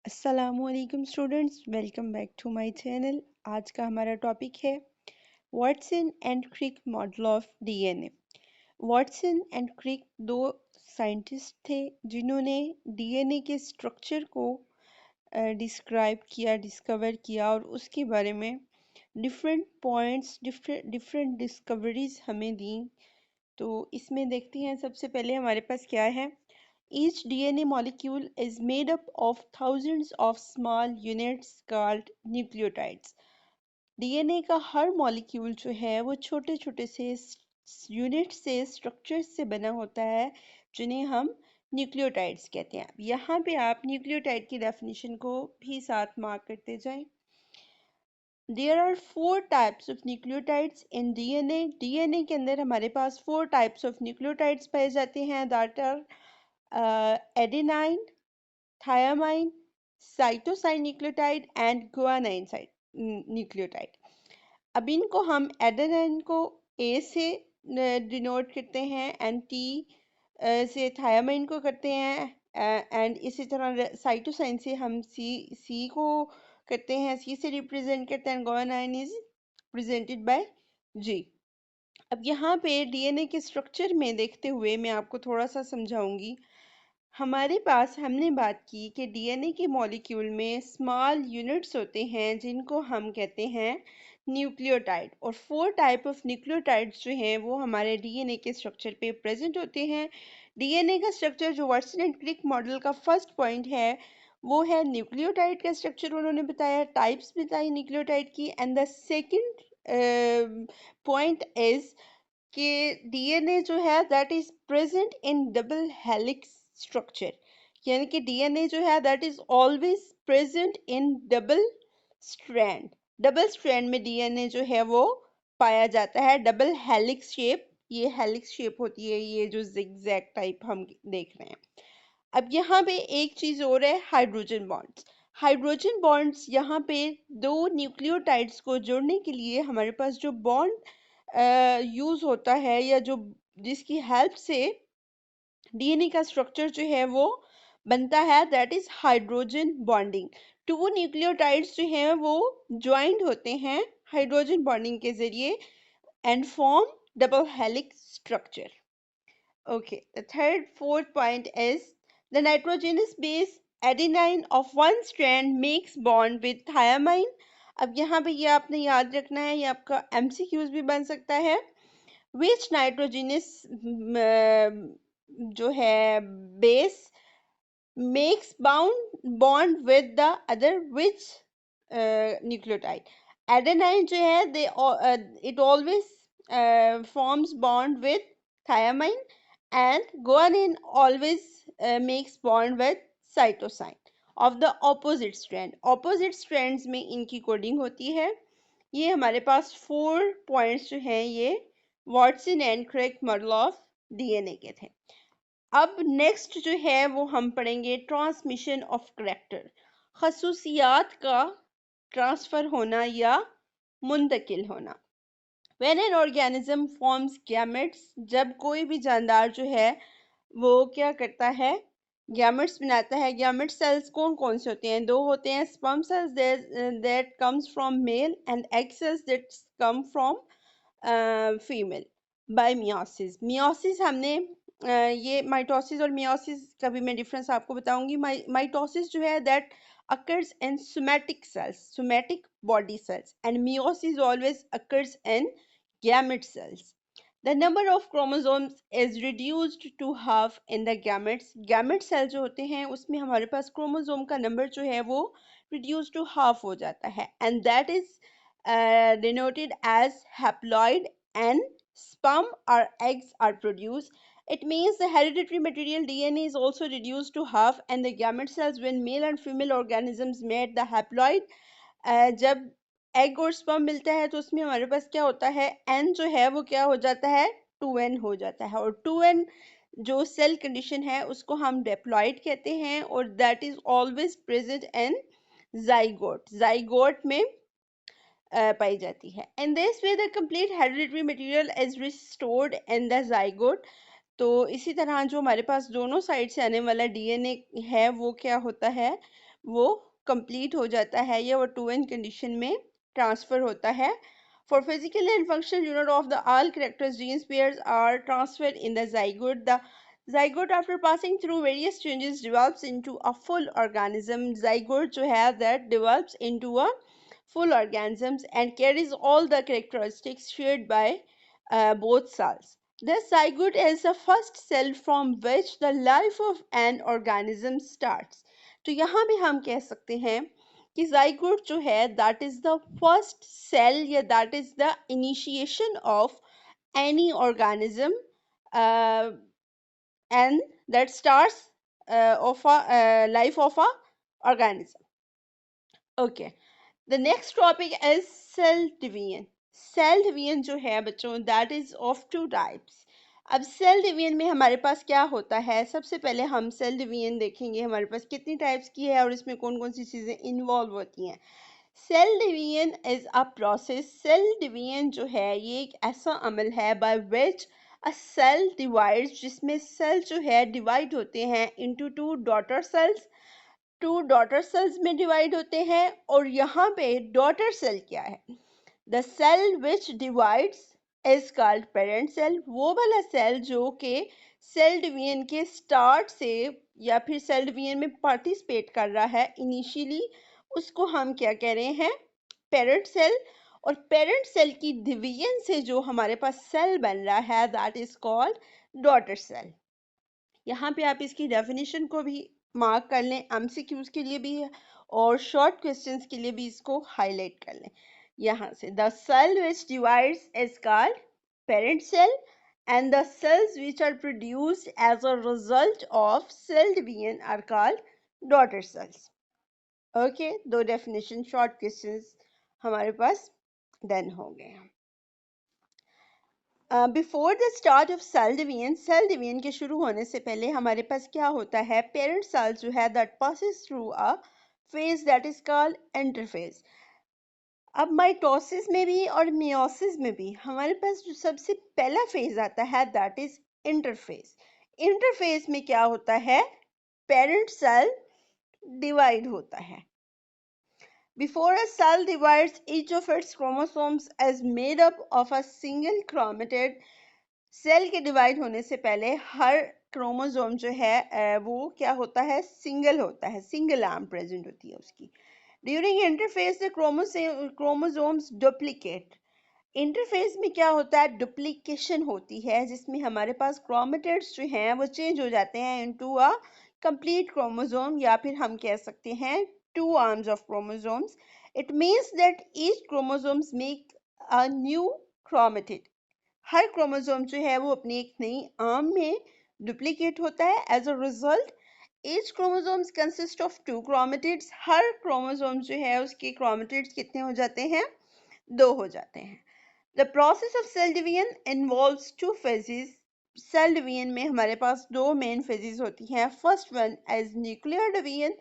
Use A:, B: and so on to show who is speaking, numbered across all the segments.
A: अस्सलामुअलैकुम students, welcome back to my channel. आज का हमारा टॉपिक है Watson and Crick model of DNA. Watson and Crick दो साइंटिस्ट थे जिन्होंने डीएनए के स्ट्रक्चर को डिस्क्राइब किया, डिस्कवर किया और उसके बारे में डिफरेंट पॉइंट्स, डिफरेंट डिस्कवरीज हमें दी। तो इसमें देखते हैं सबसे पहले हमारे पास क्या है। Each DNA molecule is made up of thousands of small units called nucleotides. DNA का हर मॉलिक्यूल जो है वो छोटे छोटे से यूनिट से स्ट्रक्चर से बना होता है जिन्हें हम न्यूक्लियोटाइड्स कहते हैं। यहाँ पे आप न्यूक्लियोटाइड की डेफिनेशन को भी साथ मार्क करते जाएं। There are four types of nucleotides in DNA. DNA के अंदर हमारे पास four types of nucleotides पाए जाते हैं, that are adenine, thiamine, cytosine nucleotide and guanine nucleotide. अब इनको हम एडेनाइन को ए से डिनोट करते हैं एंड टी से थायामाइन को करते हैं एंड इसी तरह साइटोसाइन से हम सी को करते हैं, सी से रिप्रेजेंट करते हैं। गुआनाइन इज प्रेजेंटेड बाय जी। अब यहाँ पे डीएनए के स्ट्रक्चर में देखते हुए मैं आपको थोड़ा सा समझाऊंगी। हमारे पास हमने बात की कि डीएनए के मॉलिक्यूल में स्मॉल यूनिट्स होते हैं जिनको हम कहते हैं न्यूक्लियोटाइड, और फोर टाइप ऑफ न्यूक्लियोटाइड्स जो हैं वो हमारे डीएनए के स्ट्रक्चर पे प्रेजेंट होते हैं। डीएनए का स्ट्रक्चर जो वाटसन एंड क्रिक मॉडल का फर्स्ट पॉइंट है वो है न्यूक्लियोटाइड का स्ट्रक्चर। उन्होंने बताया, टाइप्स बताई न्यूक्लियोटाइड की, and the second point is कि डीएनए जो है that is present in double helix structure, यानी कि डीएनए जो है that is always present in double strand में डीएनए जो है वो पाया जाता है। डबल हेलिक्स शेप, ये हेलिक्स शेप होती है, ये जो जिगजैग टाइप हम देख रहे हैं। अब यहाँ पे एक चीज और है, हाइड्रोजन बॉन्ड्स। हाइड्रोजन बॉन्ड्स यहाँ पे दो न्यूक्लियोटाइड्स को जोड़ने के लिए हमारे पास जो बॉन्ड यूज होता है या जो जिसकी हेल्प से डीएनए का स्ट्रक्चर जो है वो बनता है, that is hydrogen bonding. Two nucleotides जो हैं वो ज्वाइंट होते हैं हाइड्रोजन बॉन्डिंग के जरिए and form double helix structure. Okay, the fourth point is the nitrogenous base adenine of one strand makes bond with thiamine. अब यहाँ पे ये आपने याद रखना है, ये आपका MCQs भी बन सकता है। Which nitrogenous जो है base makes bond with the other which nucleotide? Adenine जो है it always forms bond with thiamine, and guanine always makes bond with cytosine of the opposite strand. Opposite strands में इनकी कोडिंग होती है। ये हमारे पास 4 पॉइंट्स जो हैं ये Watson and Crick model of DNA के थे। अब नेक्स्ट जो है वो हम पढ़ेंगे ट्रांसमिशन ऑफ करैक्टर, खसूसियात का ट्रांसफर होना या मुंतकिल होना। When an organism forms gametes, जब कोई भी जानदार जो है वो क्या करता है, गैमेट्स बनाता है। गैमेट सेल्स कौन कौन से होते हैं? दो होते हैं, sperm cells that comes from male and egg cells that come from female bye meiosis. Meiosis हमने ये माइटोसिस और मियोसिस का भी मैं डिफरेंस आपको बताऊंगी। माइटोसिस जो है that occurs in somatic cells, somatic body cells, and meiosis always occurs in gamete cells. The number of chromosomes is reduced to half in the gametes. Gamete cell जो होते हैं उसमें हमारे पास क्रोमोसोम का नंबर जो है वो reduced to half हो जाता है, and that is denoted as haploid, and sperm or eggs are produced. It means the hereditary material DNA is also reduced to half, and the gamete cells when male and female organisms mate the haploid, जब egg और sperm मिलता है तो उसमें हमारे पास क्या होता है, एन जो है वो क्या हो जाता है, 2n हो जाता है। और 2n जो सेल कंडीशन है उसको हम डिप्लॉइड कहते हैं, और that is always present in zygote में पाई जाती है। In this way the complete hereditary material is restored in the zygote. तो इसी तरह जो हमारे पास दोनों साइड से आने वाला डीएनए है वो क्या होता है, वो कंप्लीट हो जाता है या वो टू एन कंडीशन में ट्रांसफर होता है. For physical and functional unit of the all characters, gene pairs are transferred in the zygote. The zygote, after passing through various changes, develops into a full organism. Zygote जो है that develops into a full organisms and carries all the characteristics shared by both cells. The zygote is the first cell from which the life of an organism starts. तो यहाँ भी हम कह सकते हैं कि zygote जो है that is the first cell या that is the initiation of any organism uh, and that starts of a life of a organism. Okay. The next topic is cell division. Cell division जो है बच्चों that is of two types. अब cell division में हमारे पास क्या होता है, सबसे पहले हम सेल डिवीजन देखेंगे हमारे पास कितनी टाइप्स की है और इसमें कौन कौन सी चीज़ें इन्वॉल्व होती हैं. Cell division is a process. Cell division जो है ये एक ऐसा अमल है by which a cell divides, जिसमें सेल जो है डिवाइड होते हैं into two daughter cells. Two daughter cells में डिवाइड होते हैं और यहाँ पे डॉटर सेल क्या है, the cell which divides is called parent cell. वो वाला सेल जो कि सेल डिवीजन के स्टार्ट से या फिर सेल डिवीजन में पार्टिसिपेट कर रहा है इनिशियली, उसको हम क्या कह रहे हैं, पेरेंट सेल. और पेरेंट सेल की डिवीजन से जो हमारे पास सेल बन रहा है that is called daughter cell. यहाँ पे आप इसकी डेफिनेशन को भी मार्क कर लें, एमसीक्यूज के लिए भी और शॉर्ट क्वेश्चंस के लिए भी इसको हाईलाइट कर लें. यहाँ से the cell which divides is called parent cell and the cells which are produced as a result of cell division are called daughter cells. Okay, दो definition short questions हमारे पास डन हो गए. Before the start of cell division, cell division के शुरू होने से पहले हमारे पास क्या होता है, पेरेंट सेल जो है that passes through a phase that is called interphase. अब माइटोसिस में भी और मियोसिस में भी हमारे पास जो सबसे पहला फेज आता है दैट इज इंटरफेज. इंटरफेज में क्या होता है, पेरेंट सेल डिवाइड होता है. Before a cell divides, each of its chromosomes is made up of a single chromatid. Cell के डिवाइड होने से पहले हर क्रोमोसोम जो है वो क्या होता है, सिंगल होता है, सिंगल आर्म प्रेजेंट होती है उसकी. During interface the chromosomes duplicate. Interface में क्या होता है, डुप्लीकेशन होती है जिसमें हमारे पास क्रोमेटिड्स जो हैं वो चेंज हो जाते हैं इनटू अ कंप्लीट क्रोमोसोम या फिर हम कह सकते हैं two arms of chromosomes. It means that each chromosomes make a new chromatid. हर क्रोमोसोम जो है वो अपनी एक नई आर्म में डुप्लीकेट होता है. As a result each chromosomes consist of two chromatids. हर क्रोमोसोम जो है उसके क्रोमेटिड्स कितने हो जाते हैं, दो हो जाते हैं. The process of cell division involves two phases. Cell division में हमारे पास दो main phases होती हैं. First one is nuclear division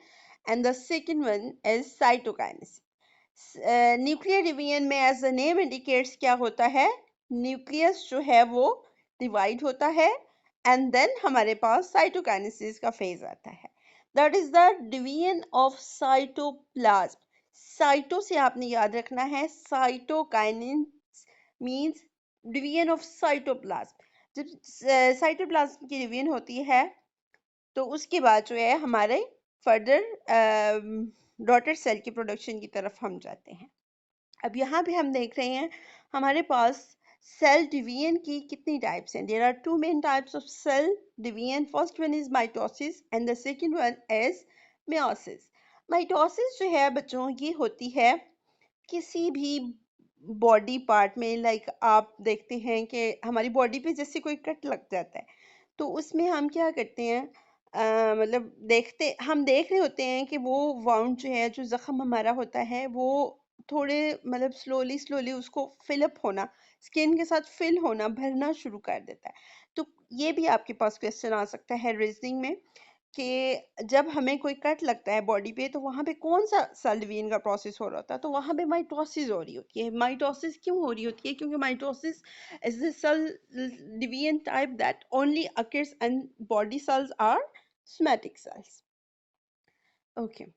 A: and the second one is cytokinesis. Nuclear division में एज द नेम इंडिकेट्स क्या होता है, न्यूक्लियस जो है वो डिवाइड होता है एंड देन हमारे पास साइटोकाइनेसिस का फेज आता है. That is the division of cytoplasm. Cyto से आपने याद रखना है, cytokinin means division of cytoplasm. जब साइटोप्लाज्म की डिवीजन होती है तो उसके बाद जो है हमारे फर्दर डॉटर सेल की प्रोडक्शन की तरफ हम जाते हैं. अब यहाँ पे हम देख रहे हैं हमारे पास सेल डिवीजन की कितनी टाइप्स हैं. There are two main types of cell division. First one is mitosis and the second one is meiosis. Mitosis जो है बच्चों ये होती है किसी भी बॉडी पार्ट में, लाइक आप देखते हैं कि हमारी बॉडी पे जैसे कोई कट लग जाता है तो उसमें हम क्या करते हैं, मतलब देखते हम देख रहे होते हैं कि वो वाउंड जो है, जो जख्म हमारा होता है वो थोड़े मतलब स्लोली स्लोली उसको फिलअप होना, स्किन के साथ फिल होना, भरना शुरू कर देता है. तो ये भी आपके पास क्वेश्चन आ सकता है रीजनिंग में कि जब हमें कोई कट लगता है बॉडी पे तो वहां पे कौन सा सेल डिवीजन का प्रोसेस हो रहा होता है, तो वहां पे माइटोसिस हो रही होती है. माइटोसिस क्यों हो रही होती है, क्योंकि mitosis is the cell division type that only occurs and body cells are somatic cells. Okay.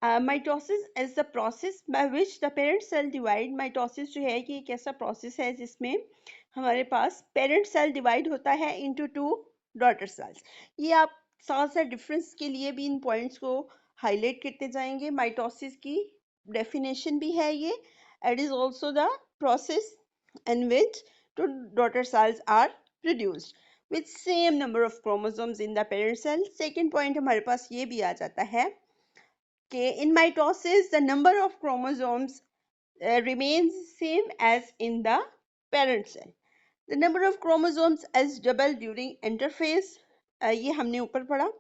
A: Mitosis is the process by which the parent cell divide. Mitosis जो है ये एक ऐसा प्रोसेस है जिसमें हमारे पास पेरेंट सेल डिवाइड होता है इनटू टू डॉटर सेल्स। ये आप साथ साथ डिफरेंस के लिए भी इन पॉइंट्स को हाईलाइट करते जाएंगे। माइटोसिस की डेफिनेशन भी है ये। It is also the process in which two daughter cells are produced with same number of chromosomes in the parent cell। second point हमारे पास ये भी आ जाता है कि in mitosis the number of chromosomes remains same as in the parent cell। the number of chromosomes is double during interphase। ये हमने ऊपर पढ़ा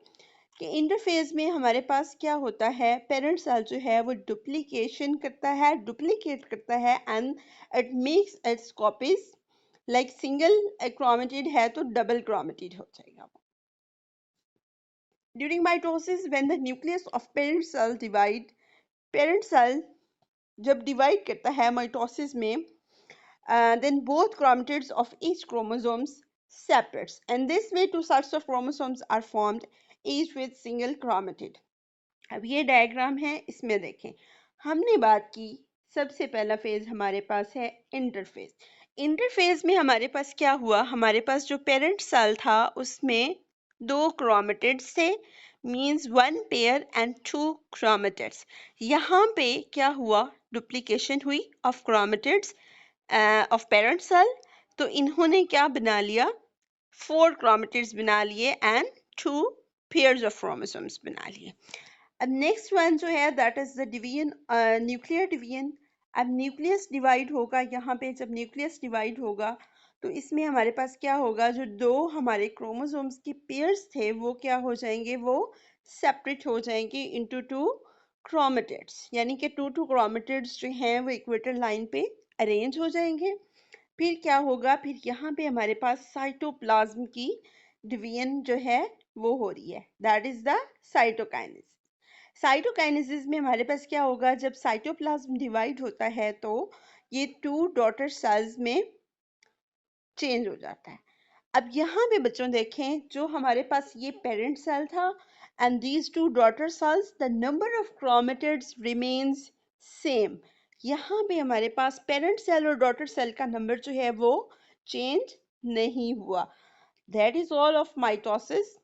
A: कि इंटरफेज में हमारे पास क्या होता है, पेरेंट सेल जो है वो डुप्लीकेशन करता है, डुप्लीकेट करता है and it makes its copies like single chromatid है तो डबल क्रोमेटिड हो जाएगा। During mitosis when the nucleus of parent cell divide, parent cell जब डिवाइड करता है माइटोसिस में, then both chromatids of each chromosomes separates and this way two sets of chromosomes are formed, each with single chromatid। अब ये diagram है, इसमें देखें हमने बात की सबसे पहला फेज हमारे पास है इंटरफेज। इंटरफेज में हमारे पास क्या हुआ, हमारे पास जो पेरेंट सेल था उसमें दो क्रोमेटिड्स थे, means one pair and two chromatids. यहाँ पे क्या हुआ, डुप्लीकेशन हुई of chromatids of parent cell, तो इन्होंने क्या बना लिया, फोर क्रोमेटिड्स बना लिए and two pairs of chromosomes बना लिए। अब नेक्स्ट वन जो है that is the division, nuclear division. अब न्यूक्लियस डिवाइड होगा, यहाँ पे जब न्यूक्लियस डिवाइड होगा तो इसमें हमारे पास क्या होगा, जो दो हमारे क्रोमोसोम्स के पेयर्स थे वो क्या हो जाएंगे, वो सेपरेट हो जाएंगे इनटू टू क्रोमेटिड्स, यानी कि टू टू क्रोमेटिड्स जो हैं वो इक्वेटर लाइन पे अरेंज हो जाएंगे। फिर क्या होगा, फिर यहाँ पे हमारे पास साइटोप्लाज्म की डिवीजन जो है वो हो रही है, that is the cytokinesis. Cytokinesis में हमारे पास क्या होगा, जब साइटोप्लाज्म डिवाइड होता है तो ये टू डॉटर सेल्स में चेंज हो जाता है। अब यहाँ पे बच्चों देखें, जो हमारे पास ये पेरेंट सेल था and these two daughter sales, the number of chromatids remains same. यहाँ पे हमारे पास पेरेंट सेल और डॉटर सेल का नंबर जो है वो चेंज नहीं हुआ। That is all of mitosis.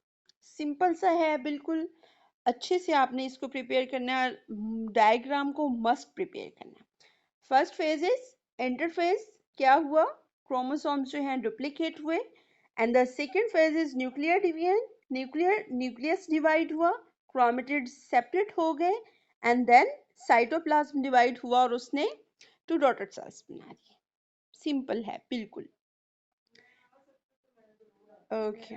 A: Simple सा है बिल्कुल, अच्छे से आपने इसको प्रिपेयर करना है, डायग्राम को मस्ट प्रिपेयर करना। फर्स्ट फेज इज इंटरफेज, क्या हुआ, क्रोमोसोम्स जो हैं डुप्लीकेट हुए and the second phase is nuclear division, nucleus divide हुआ, क्रोमेटिड सेपरेट हो गए एंड देन साइटोप्लाज्म डिवाइड हुआ और उसने टू डॉटर सेल्स बना दिए। सिंपल है बिल्कुल। ओके